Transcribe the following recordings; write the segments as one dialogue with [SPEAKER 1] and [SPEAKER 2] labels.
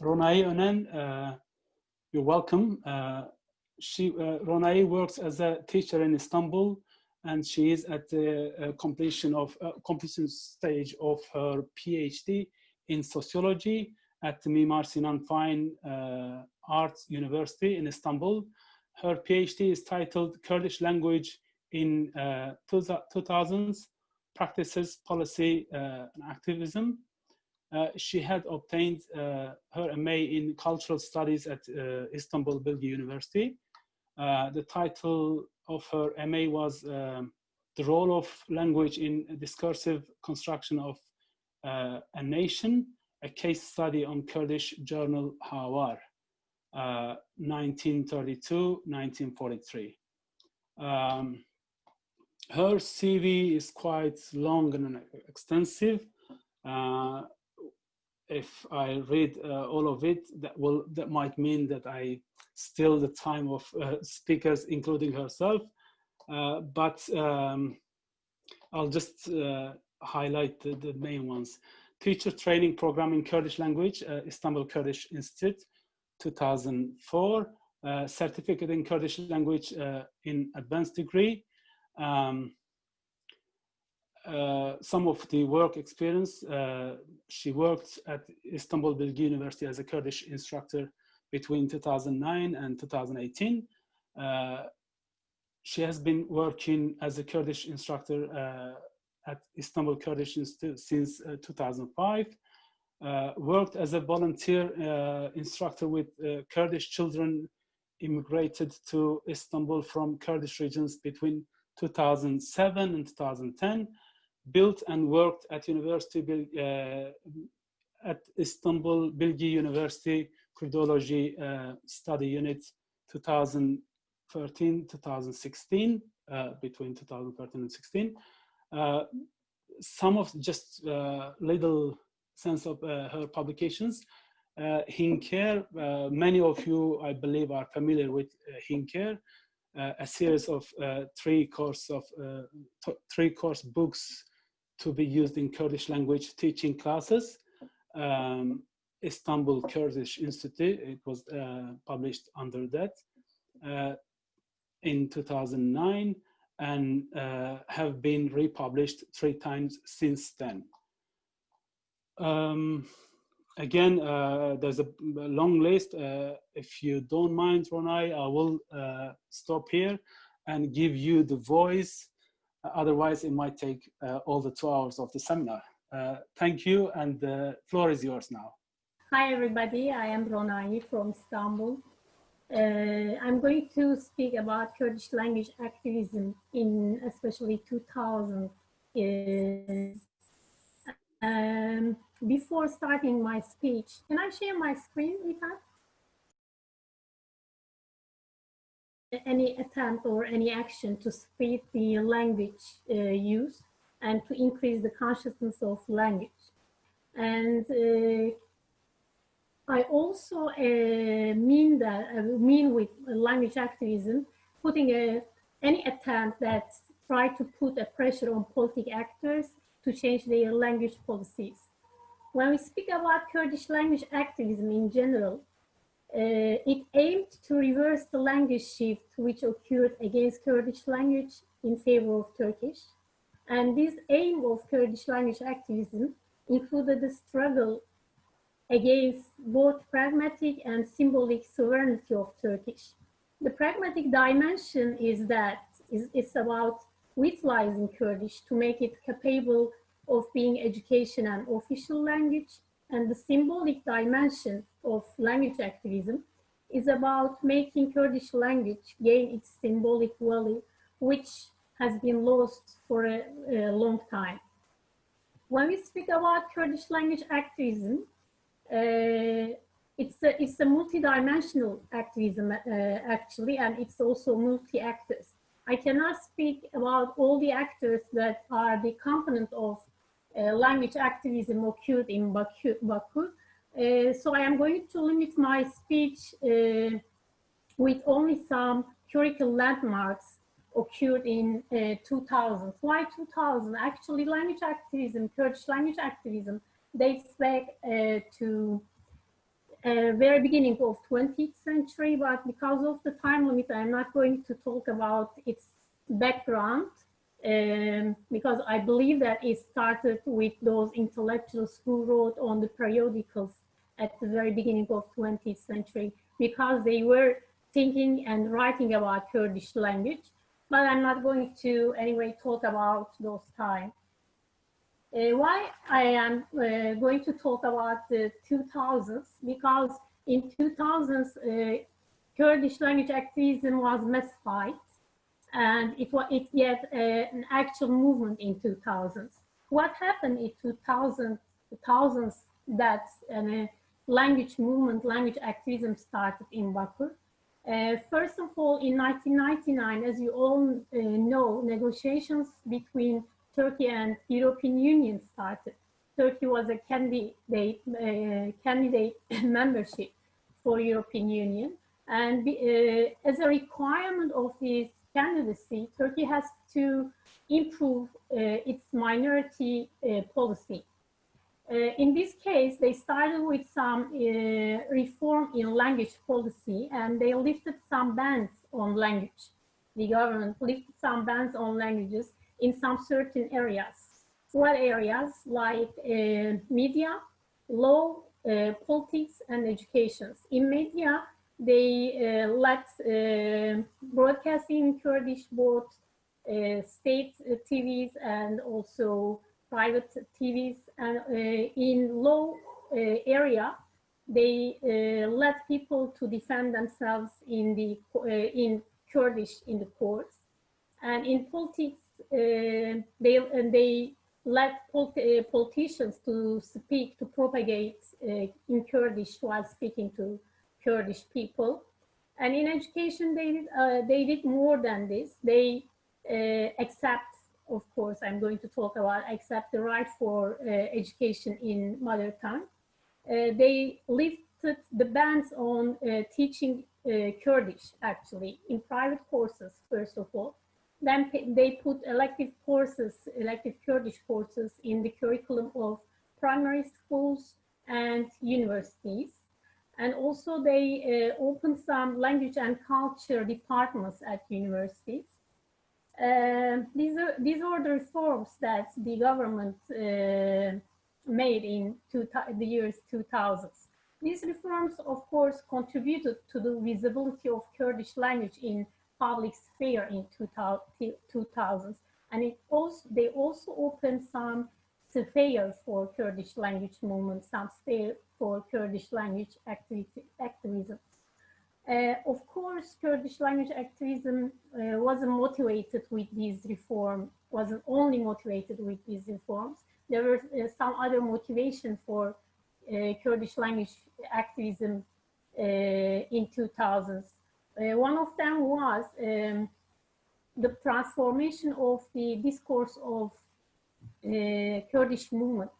[SPEAKER 1] Ronayi Onen, you're welcome. Ronayi works as a teacher in Istanbul, and she is at the completion stage of her PhD in sociology at the Mimar Sinan Fine Arts University in Istanbul. Her PhD is titled Kurdish Language in 2000s, Practices, Policy, and Activism. She had obtained her MA in Cultural Studies at Istanbul Bilgi University. The title of her MA was The Role of Language in Discursive Construction of a Nation, a case study on Kurdish journal Hawar, 1932-1943. Her CV is quite long and extensive. If I read all of it, that might mean that I steal the time of speakers, including herself. But I'll just highlight the main ones. Teacher Training Program in Kurdish Language, Istanbul Kurdish Institute, 2004. Certificate in Kurdish Language in Advanced Degree. Some of the work experience, she worked at Istanbul Bilgi University as a Kurdish instructor between 2009 and 2018. She has been working as a Kurdish instructor at Istanbul Kurdish Institute since 2005. Worked as a volunteer instructor with Kurdish children immigrated to Istanbul from Kurdish regions between 2007 and 2010. Built and worked at Istanbul Bilgi University Kurdology Study Unit 2013-2016, between 2013 and 16. Some of just little sense of her publications. Hinker, many of you, I believe, are familiar with Hinker, a series of three course books to be used in Kurdish language teaching classes. Istanbul Kurdish Institute, it was published under that in 2009, and have been republished 3 times since then. Again, there's a long list. If you don't mind, Ronayi, I will stop here and give you the voice. Otherwise, it might take all the 2 hours of the seminar. Thank you, and the floor is yours now.
[SPEAKER 2] Hi, everybody. I am Ronayi from Istanbul. I'm going to speak about Kurdish language activism in especially 2000. Before starting my speech, can I share my screen with us? Any attempt or any action to spread the language use and to increase the consciousness of language. And I also mean with language activism, putting any attempt that try to put a pressure on political actors to change their language policies. When we speak about Kurdish language activism in general, it aimed to reverse the language shift which occurred against Kurdish language in favor of Turkish. And this aim of Kurdish language activism included the struggle against both pragmatic and symbolic sovereignty of Turkish. The pragmatic dimension is that it's about utilizing Kurdish to make it capable of being education and official language. And the symbolic dimension of language activism is about making Kurdish language gain its symbolic value, which has been lost for a long time. When we speak about Kurdish language activism, it's a multidimensional activism actually, and it's also multi-actors. I cannot speak about all the actors that are the component of language activism occurred in Baku. So I am going to limit my speech with only some curricular landmarks occurred in 2000. Why 2000? Actually, language activism, Kurdish language activism, dates back to very beginning of 20th century, but because of the time limit, I'm not going to talk about its background, because I believe that it started with those intellectuals who wrote on the periodicals at the very beginning of 20th century, because they were thinking and writing about Kurdish language. But I'm not going to anyway talk about those times. Why I am going to talk about the 2000s, because in 2000s, Kurdish language activism was massified, and it yet an actual movement in 2000s. What happened in 2000s that a language movement, language activism started in Baku? First of all, in 1999, as you all know, negotiations between Turkey and European Union started. Turkey was a candidate membership for European Union, and as a requirement of this candidacy, Turkey has to improve its minority policy. In this case, they started with some reform in language policy, and they lifted some bans on language. The government lifted some bans on languages in some certain areas. What areas? Like media, law, politics, and education. In media, they let broadcasting in Kurdish, both state TVs and also private TVs, and in law area, they let people to defend themselves in the in Kurdish in the courts, and in politics, they let politicians to speak, to propagate in Kurdish while speaking to Kurdish people, and in education they did more than this. They accept. Of course, I'm going to talk about accept the right for education in mother tongue. They lifted the bans on teaching Kurdish, actually, in private courses, first of all. Then they put elective courses, elective Kurdish courses in the curriculum of primary schools and universities. And also they opened some language and culture departments at universities. These are the reforms that the government made in the years 2000s. These reforms, of course, contributed to the visibility of Kurdish language in public sphere in 2000s, and they also opened some spheres for Kurdish language movement, some sphere for Kurdish language activism. Of course, Kurdish language activism wasn't motivated with these reforms, wasn't only motivated with these reforms. There were some other motivation for Kurdish language activism in 2000s. One of them was the transformation of the discourse of Kurdish movement.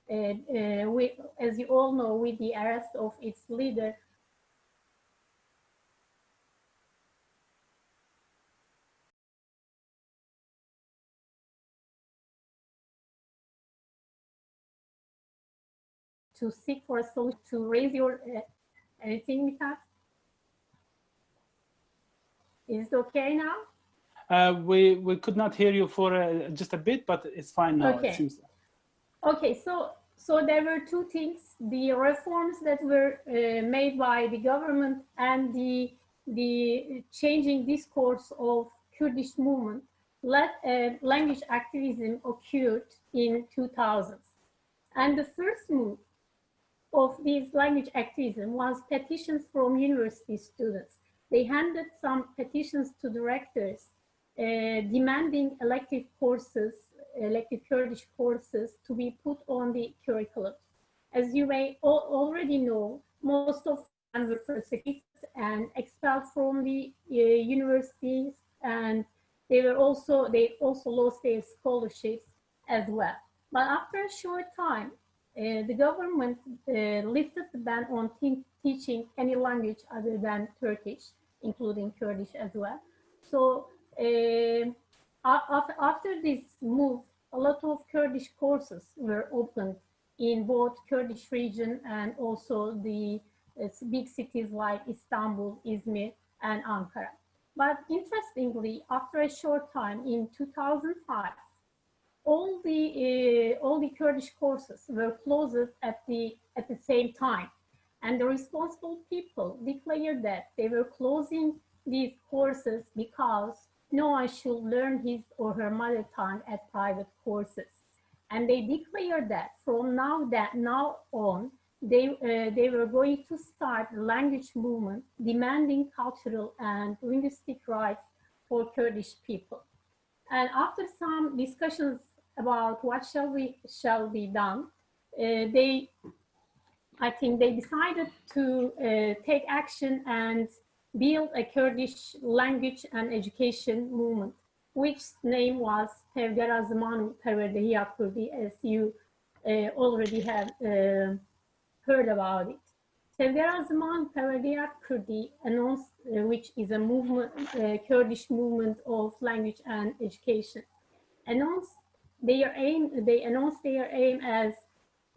[SPEAKER 2] As you all know, with the arrest of its leader, to seek for a solution, to raise your anything with that? Is it okay now?
[SPEAKER 1] We could not hear you for just a bit, but it's fine now.
[SPEAKER 2] Okay.
[SPEAKER 1] It seems.
[SPEAKER 2] Okay, so there were two things: the reforms that were made by the government and the changing discourse of Kurdish movement. Language activism occurred in 2000s, and the first move of this language activism was petitions from university students. They handed some petitions to the rectors demanding elective courses, elective Kurdish courses, to be put on the curriculum. As you may already know, most of them were persecuted and expelled from the universities, and they also lost their scholarships as well. But after a short time, the government lifted the ban on teaching any language other than Turkish, including Kurdish as well. So after this move, a lot of Kurdish courses were opened in both Kurdish region and also the big cities like Istanbul, Izmir, and Ankara. But interestingly, after a short time in 2005, all the Kurdish courses were closed at the same time, and the responsible people declared that they were closing these courses because no one should learn his or her mother tongue at private courses. And they declared that from now on, they were going to start a language movement demanding cultural and linguistic rights for Kurdish people. And after some discussions about what shall be done, I think they decided to take action and build a Kurdish language and education movement, which name was Tevgera Zamanı Perverdehiya Kurdi, as you already have heard about it. Tevgera Zamanı Perverdehiya Kurdi announced, which is a movement, Kurdish movement of language and education, announced their aim. They announced their aim as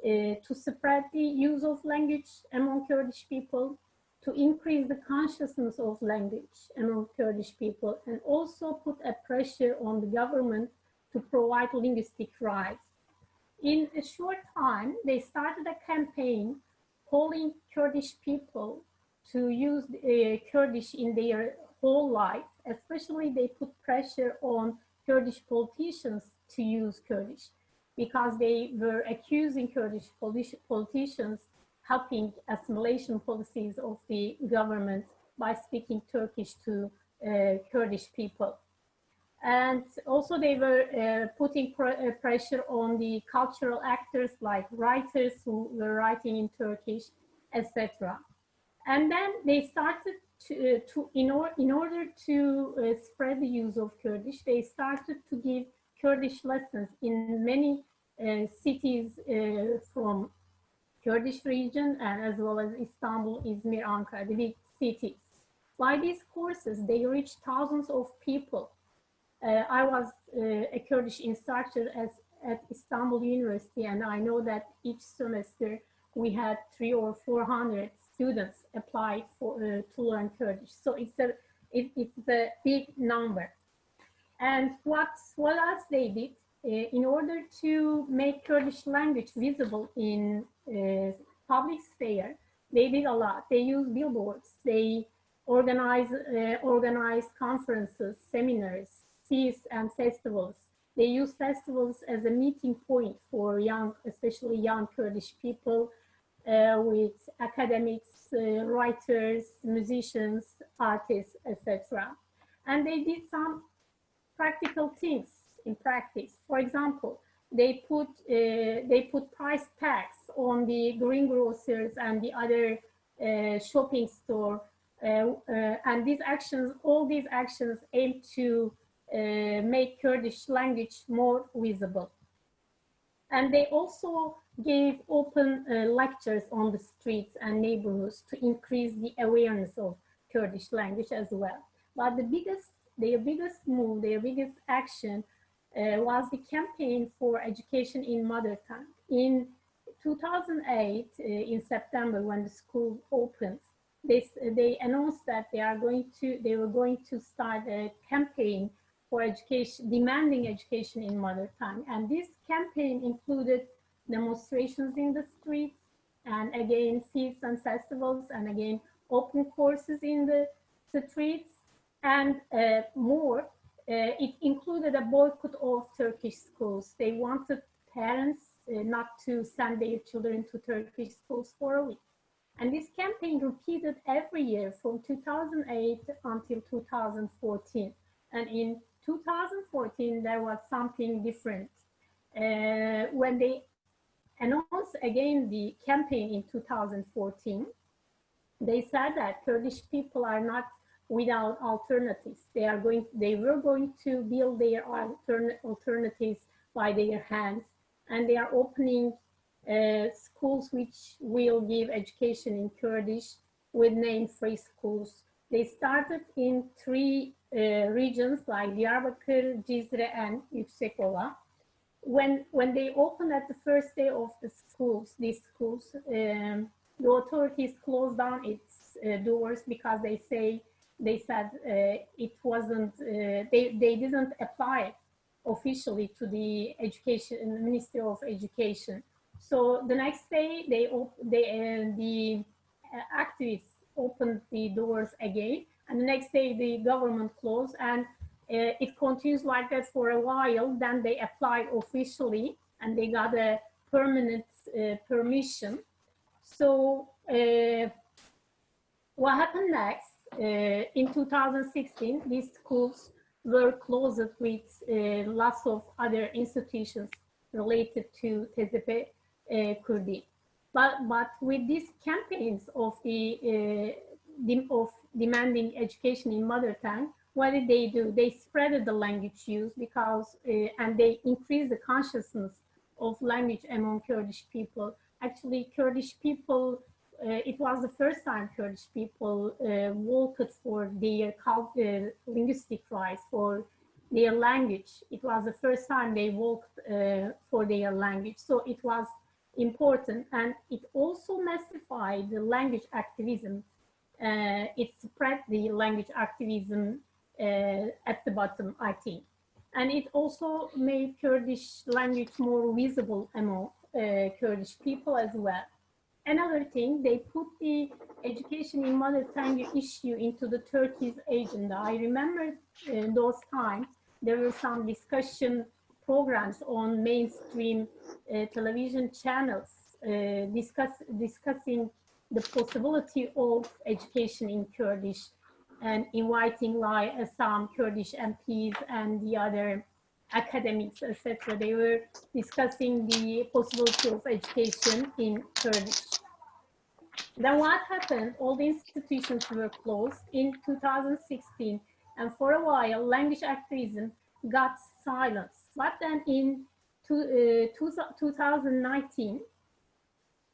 [SPEAKER 2] to spread the use of language among Kurdish people, to increase the consciousness of language among Kurdish people, and also put a pressure on the government to provide linguistic rights. In a short time, they started a campaign calling Kurdish people to use Kurdish in their whole life. Especially, they put pressure on Kurdish politicians to use Kurdish, because they were accusing Kurdish politicians helping assimilation policies of the government by speaking Turkish to Kurdish people. And also they were putting pressure on the cultural actors like writers who were writing in Turkish, etc. And then they started in order to spread the use of Kurdish, they started to give Kurdish lessons in many cities from Kurdish region, and as well as Istanbul, Izmir, Ankara, the big cities. By these courses, they reached thousands of people. I was a Kurdish instructor at Istanbul University, and I know that each semester we had 300 or 400 students apply to learn Kurdish. So it's a big number. And what else they did, in order to make Kurdish language visible in public sphere, they did a lot. They used billboards. They organized conferences, seminars, feasts, and festivals. They use festivals as a meeting point for young, especially young Kurdish people, with academics, writers, musicians, artists, etc. And they did some practical things in practice. For example, they put price tags on the greengrocers and the other shopping store, and all these actions aim to make Kurdish language more visible. And they also gave open lectures on the streets and neighborhoods to increase the awareness of Kurdish language as well. But their biggest move, their biggest action was the campaign for education in mother tongue. In 2008, in September, when the school opened, they announced that they were going to start a campaign for education, demanding education in mother tongue. And this campaign included demonstrations in the streets, and again, feasts and festivals, and again, open courses in the streets, and more. It included a boycott of Turkish schools. They wanted parents not to send their children to Turkish schools for a week. And this campaign repeated every year from 2008 until 2014. And in 2014, there was something different. When they announced again the campaign in 2014, they said that Kurdish people are not without alternatives. They were going to build their alternatives by their hands, and they are opening schools which will give education in Kurdish with name free schools. They started in 3 regions like Diyarbakır, Cizre, and Yüksekova. When they opened at the first day of the schools, these schools, the authorities closed down its doors because they said it wasn't, they didn't apply officially to the Ministry of Education. So the next day, the activists opened the doors again, and the next day the government closed, and it continues like that for a while. Then they applied officially, and they got a permanent permission. So what happened next? In 2016, these schools were closed with lots of other institutions related to Tezepe Kurdi. But with these campaigns of demanding education in mother tongue, what did they do? They spread the language use because, and they increased the consciousness of language among Kurdish people. Actually, Kurdish people, it was the first time Kurdish people walked for their linguistic rights, for their language. It was the first time they walked for their language. So it was important, and it also massified the language activism. It spread the language activism at the bottom, I think. And it also made Kurdish language more visible among Kurdish people as well. Another thing, they put the education in mother tongue issue into the Turkey's agenda. I remember in those times, there were some discussion programs on mainstream television channels discussing the possibility of education in Kurdish, and inviting like some Kurdish MPs and the other academics, etc. They were discussing the possibility of education in Kurdish. Then what happened? All the institutions were closed in 2016, and for a while, language activism got silenced. But then in 2019,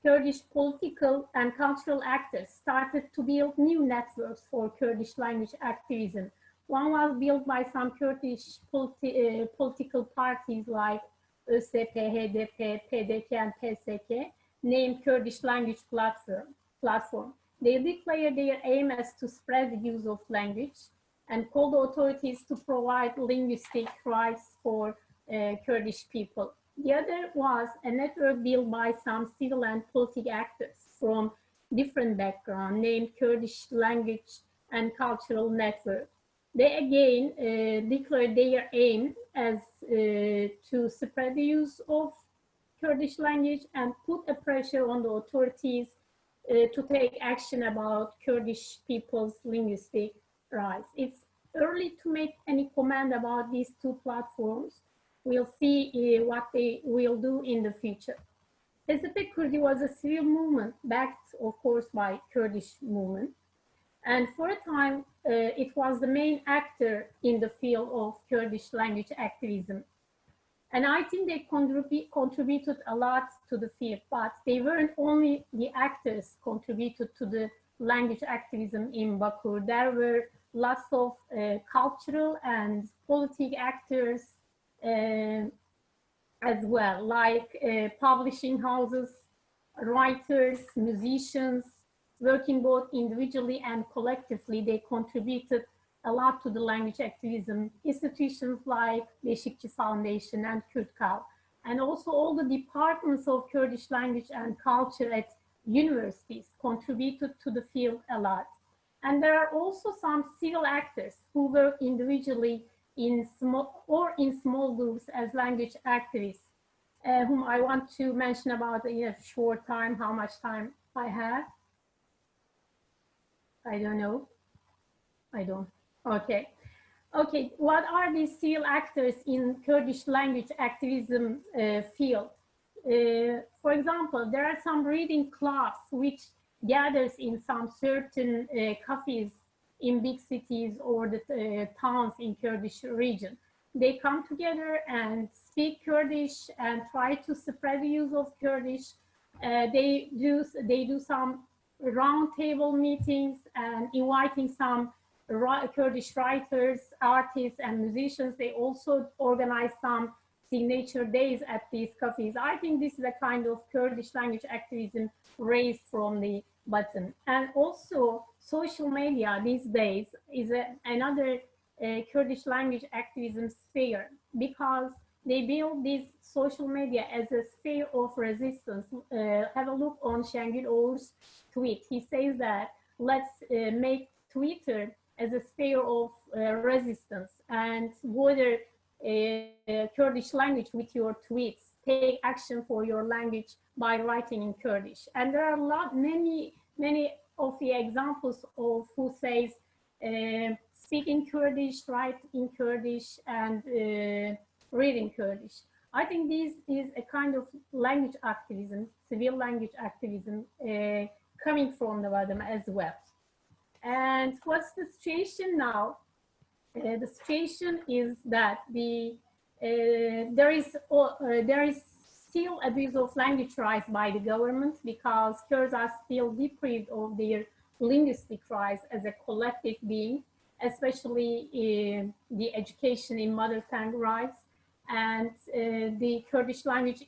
[SPEAKER 2] Kurdish political and cultural actors started to build new networks for Kurdish language activism. One was built by some Kurdish political parties like ÖSP, HDP, PDK, and PSK, named Kurdish Language Platform. They declared their aim as to spread the use of language and called the authorities to provide linguistic rights for Kurdish people. The other was a network built by some civil and political actors from different backgrounds, named Kurdish Language and Cultural Network. They again declared their aim as to spread the use of Kurdish language and put a pressure on the authorities to take action about Kurdish people's linguistic rights. It's early to make any comment about these two platforms. We'll see what they will do in the future. Tezepe Kurdi was a civil movement backed, of course, by Kurdish movement. And for a time, it was the main actor in the field of Kurdish language activism. And I think they contributed a lot to the field, but they weren't only the actors contributed to the language activism in Bakur. There were lots of cultural and political actors as well, like publishing houses, writers, musicians, working both individually and collectively. They contributed a lot to the language activism. Institutions like Beşikçi Foundation and Kurd-Akad, and also all the departments of Kurdish language and culture at universities contributed to the field a lot. And there are also some civil actors who work individually in small groups as language activists, whom I want to mention about in a short time. How much time I have? I don't know. I don't. Okay. Okay, what are these civil actors in Kurdish language activism field? For example, there are some reading clubs which gathers in some certain cafes in big cities or the towns in Kurdish region. They come together and speak Kurdish and try to spread the use of Kurdish. They do some roundtable meetings and inviting some Kurdish writers, artists, and musicians. They also organize some signature days at these cafes. I think this is a kind of Kurdish language activism raised from the bottom. And also social media these days is another Kurdish language activism sphere, because they build this social media as a sphere of resistance. Have a look on Şengül Oğur's tweet. He says that let's make Twitter as a sphere of resistance, and whether Kurdish language with your tweets, take action for your language by writing in Kurdish. And there are many of the examples of who says speak in Kurdish, write in Kurdish, and read in Kurdish. I think this is a kind of language activism, civil language activism, coming from the bottom as well. And what's the situation now? The situation is that there is still abuse of language rights by the government, because Kurds are still deprived of their linguistic rights as a collective being, especially in the education in mother tongue rights. And the Kurdish language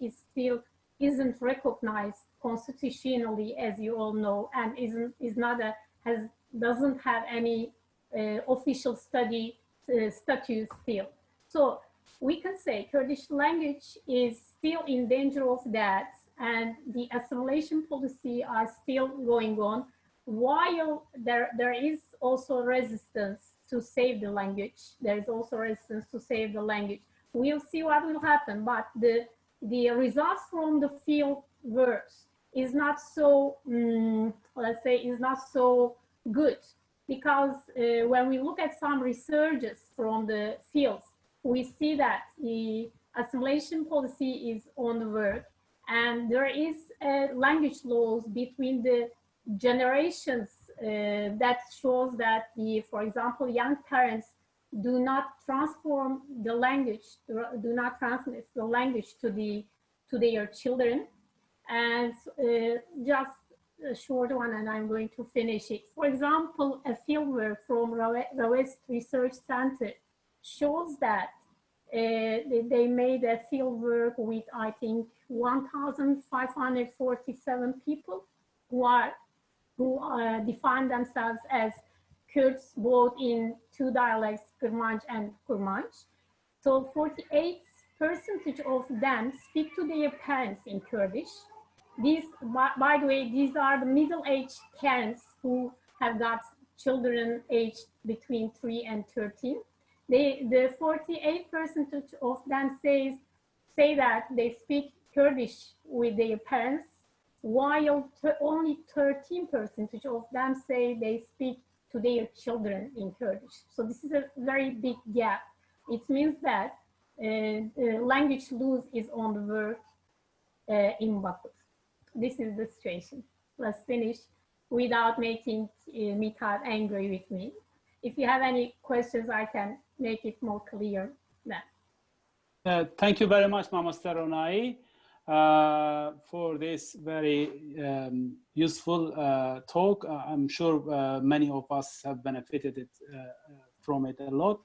[SPEAKER 2] isn't recognized constitutionally, as you all know, and doesn't have any official status still. So we can say Kurdish language is still in danger of that, and the assimilation policy are still going on, while there is also resistance to save the language. There is also resistance to save the language. We'll see what will happen, but the results from the field works is not so, let's say, is not so good, because when we look at some researches from the fields, we see that the assimilation policy is on the work, and there is language laws between the generations that shows that for example, young parents do not transform the language, do not transmit the language to their children. And just a short one, and I'm going to finish it. For example, a fieldwork from Rawest Research Center shows that they made a fieldwork with, I think, 1,547 people who define themselves as Kurds, both in two dialects, Kurmanj and Kurmanj. So 48% of them speak to their parents in Kurdish. These, by the way, these are the middle-aged parents who have got children aged between 3 and 13. The 48% of them say that they speak Kurdish with their parents, while only 13% of them say they speak to their children in Kurdish. So this is a very big gap. It means that language loss is on the work in Baku. This is the situation. Let's finish without making Mithat angry with me. If you have any questions, I can make it more clear then.
[SPEAKER 1] Thank you very much, Master Ronayi, for this very useful talk. I'm sure many of us have benefited from it a lot.